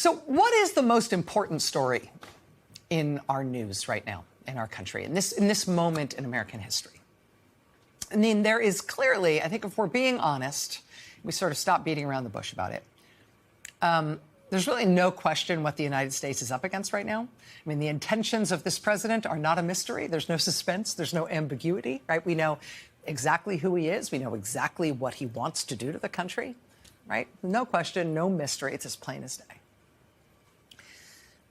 So what is the most important story in our news right now in our country, in this moment in American history? I mean, there is clearly, I think if we're being honest, we sort of stop beating around the bush about it. There's really no question what the United States is up against right now. I mean, the intentions of this president are not a mystery. There's no suspense. There's no ambiguity, right? We know exactly who he is. We know exactly what he wants to do to the country, right? No question, no mystery. It's as plain as day.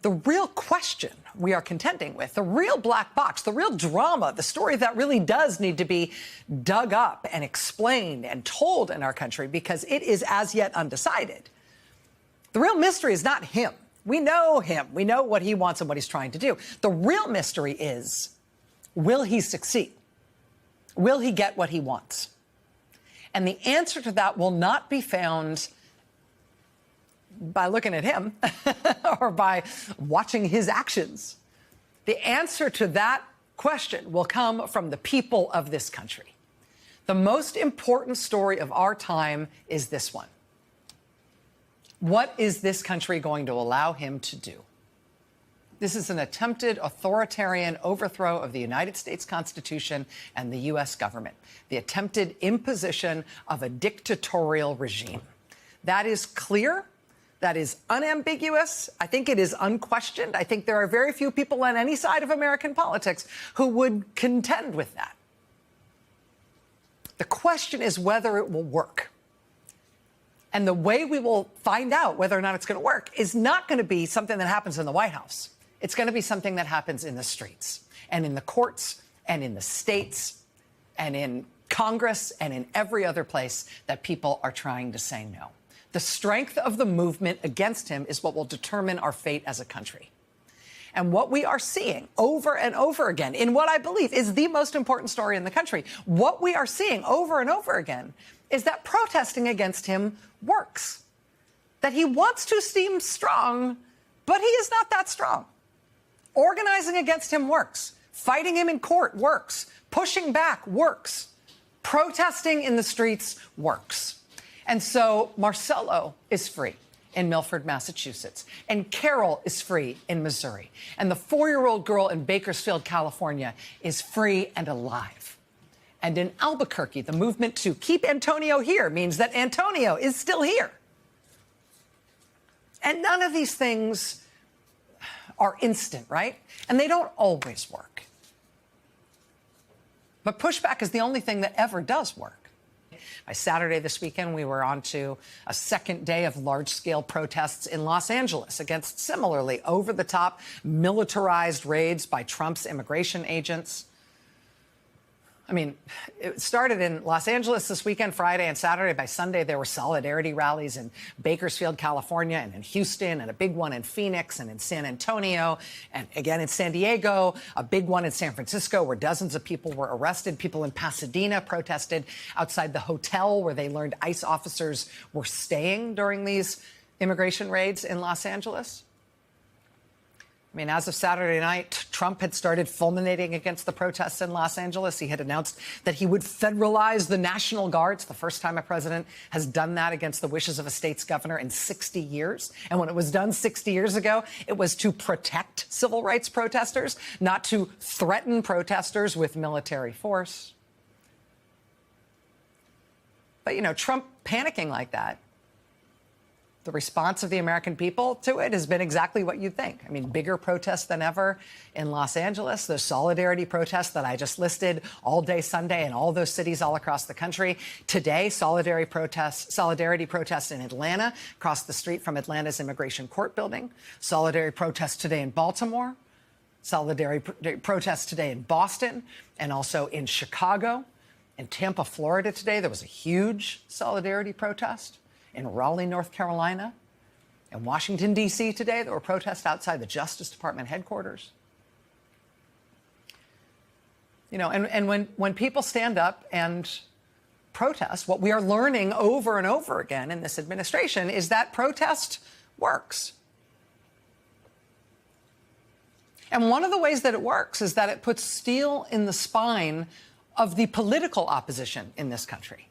The real question we are contending with, the real black box, the real drama, the story that really does need to be dug up and explained and told in our country because it is as yet undecided. The real mystery is not him. We know him. We know what he wants and what he's trying to do. The real mystery is, will he succeed? Will he get what he wants? And the answer to that will not be found by looking at him or by watching his actions. The answer to that question will come from the people of this country. The most important story of our time is this one. What is this country going to allow him to do? This is an attempted authoritarian overthrow of the United States Constitution and the U.S. government, the attempted imposition of a dictatorial regime. That is clear. That is unambiguous. I think it is unquestioned. I think there are very few people on any side of American politics who would contend with that. The question is whether it will work. And the way we will find out whether or not it's going to work is not going to be something that happens in the White House. It's going to be something that happens in the streets and in the courts and in the states and in Congress and in every other place that people are trying to say no. The strength of the movement against him is what will determine our fate as a country. And what we are seeing over and over again in what I believe is the most important story in the country, what we are seeing over and over again is that protesting against him works. That he wants to seem strong, but he is not that strong. Organizing against him works. Fighting him in court works. Pushing back works. Protesting in the streets works. And so Marcelo is free in Milford, Massachusetts. And Carol is free in Missouri. And the 4-year-old girl in Bakersfield, California is free and alive. And in Albuquerque, the movement to keep Antonio here means that Antonio is still here. And none of these things are instant, right? And they don't always work. But pushback is the only thing that ever does work. By Saturday this weekend, we were on to a second day of large-scale protests in Los Angeles against similarly over-the-top militarized raids by Trump's immigration agents. I mean, it started in Los Angeles this weekend, Friday and Saturday. By Sunday, there were solidarity rallies in Bakersfield, California, and in Houston, and a big one in Phoenix and in San Antonio, and again in San Diego, a big one in San Francisco where dozens of people were arrested. People in Pasadena protested outside the hotel where they learned ICE officers were staying during these immigration raids in Los Angeles. I mean, as of Saturday night, Trump had started fulminating against the protests in Los Angeles. He had announced that he would federalize the National Guard. It's the first time a president has done that against the wishes of a state's governor in 60 years. And when it was done 60 years ago, it was to protect civil rights protesters, not to threaten protesters with military force. But, you know, Trump panicking like that, the response of the American people to it has been exactly what you'd think. I mean, bigger protests than ever in Los Angeles, those solidarity protests that I just listed all day Sunday in all those cities all across the country. Today, solidarity protests in Atlanta, across the street from Atlanta's Immigration Court building. Solidarity protests today in Baltimore. Solidarity protests today in Boston and also in Chicago. In Tampa, Florida today, there was a huge solidarity protest. In Raleigh, North Carolina, in Washington, D.C. today, there were protests outside the Justice Department headquarters. You know, and when people stand up and protest, what we are learning over and over again in this administration is that protest works. And one of the ways that it works is that it puts steel in the spine of the political opposition in this country.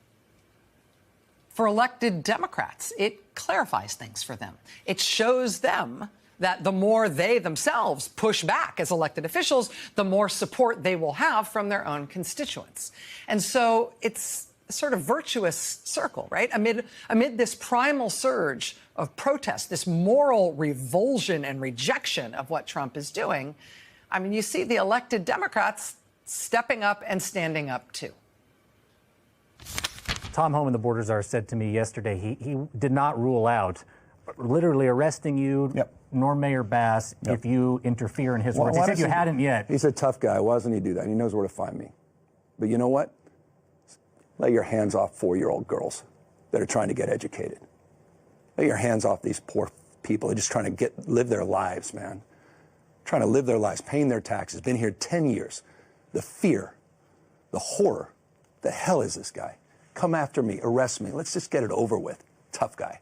for elected Democrats. It clarifies things for them. It shows them that the more they themselves push back as elected officials, the more support they will have from their own constituents. And so it's a sort of virtuous circle, right? Amid this primal surge of protest, this moral revulsion and rejection of what Trump is doing, I mean, you see the elected Democrats stepping up and standing up, too. Tom Homan, the border czar, said to me yesterday he did not rule out literally arresting you, nor Mayor Bass, if you interfere in his words. He said you hadn't yet. He's a tough guy. Why doesn't he do that? He knows where to find me. But you know what? Lay your hands off 4-year-old girls that are trying to get educated. Lay your hands off these poor people who are just trying to live their lives, man. Trying to live their lives, paying their taxes, been here 10 years. The fear, the horror, the hell is this guy? Come after me, arrest me. Let's just get it over with. Tough guy.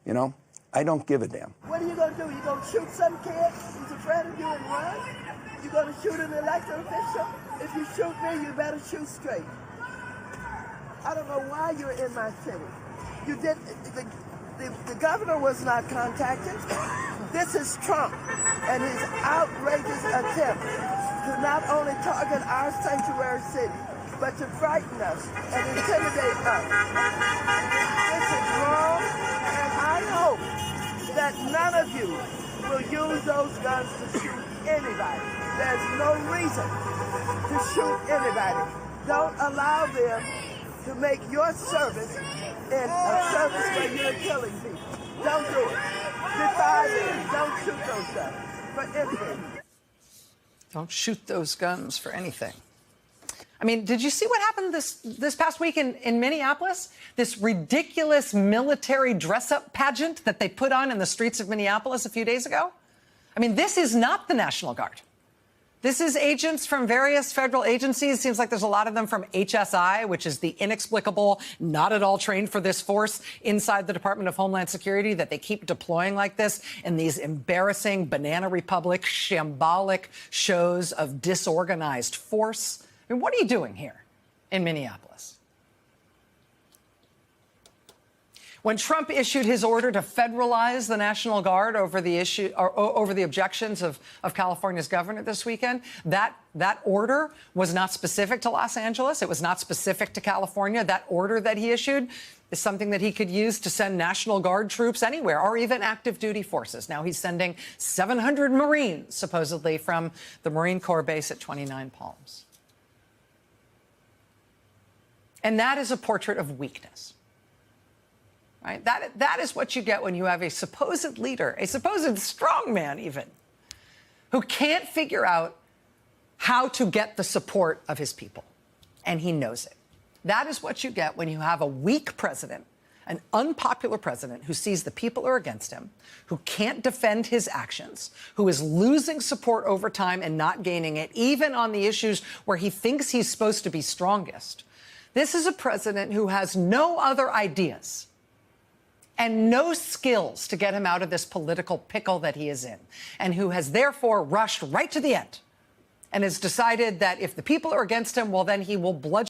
You know, I don't give a damn. What are you going to do? You going to shoot some kid who's afraid of you and run? You going to shoot an elected official? If you shoot me, you better shoot straight. I don't know why you're in my city. You did. The governor was not contacted. This is Trump and his outrageous attempt to not only target our sanctuary city, but to frighten us and intimidate us. This is wrong, and I hope that none of you will use those guns to shoot anybody. There's no reason to shoot anybody. Don't allow them to make your service in a service where you're killing people. Don't do it. Defy them. Don't shoot those guns for anything. Don't shoot those guns for anything. I mean, did you see what happened this past week in Minneapolis? This ridiculous military dress-up pageant that they put on in the streets of Minneapolis a few days ago? I mean, this is not the National Guard. This is agents from various federal agencies. Seems like there's a lot of them from HSI, which is the inexplicable, not at all trained for this force inside the Department of Homeland Security that they keep deploying like this in these embarrassing Banana Republic, shambolic shows of disorganized force. I mean, what are you doing here in Minneapolis? When Trump issued his order to federalize the National Guard over the issue or over the objections of California's governor this weekend, that order was not specific to Los Angeles. It was not specific to California. That order that he issued is something that he could use to send National Guard troops anywhere or even active duty forces. Now he's sending 700 Marines, supposedly, from the Marine Corps base at 29 Palms. And that is a portrait of weakness. Right? That is what you get when you have a supposed leader, a supposed strongman even, who can't figure out how to get the support of his people. And he knows it. That is what you get when you have a weak president, an unpopular president who sees the people are against him, who can't defend his actions, who is losing support over time and not gaining it, even on the issues where he thinks he's supposed to be strongest. This is a president who has no other ideas and no skills to get him out of this political pickle that he is in, and who has therefore rushed right to the end and has decided that if the people are against him, well, then he will bludgeon